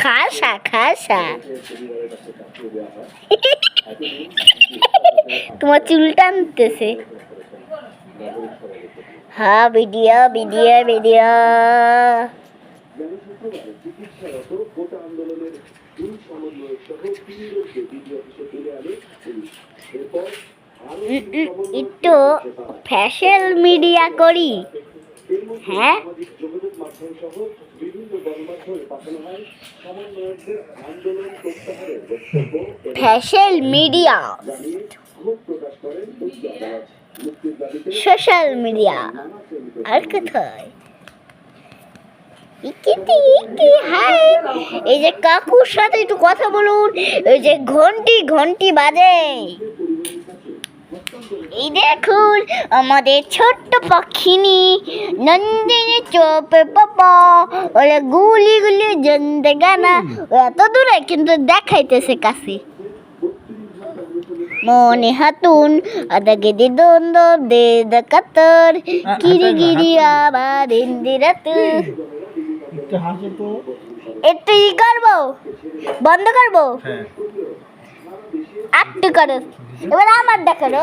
খাসা খাসা তোমার চুল টানতেছে। হ্যাঁ ভিডিও ভিডিও ভিডিও। একটু ফ্যাশন মিডিয়া করি। হ্যাঁ ফ্যাশন মিডিয়া সোশ্যাল মিডিয়া আর কোথায় এই যে কাকুর সাথে একটু কথা বলুন। এই যে ঘন্টি ঘন্টি বাজে। এই দেখুন আমাদের ছোট্ট পাখিনি নন্দিনী চোপে পাপা ওরা গুলি গুলি জন্দে গানা এত দূরে কিন্তু দেখাইতেছে কাছে। মনে হাতুন আদা গেদি দ্বন্দ্ব দে কাতর গিরি গিরি আবার ইন্দিরাত। একটু ই করবো বন্ধ করবো একটু করো এবার আমার দেখানো।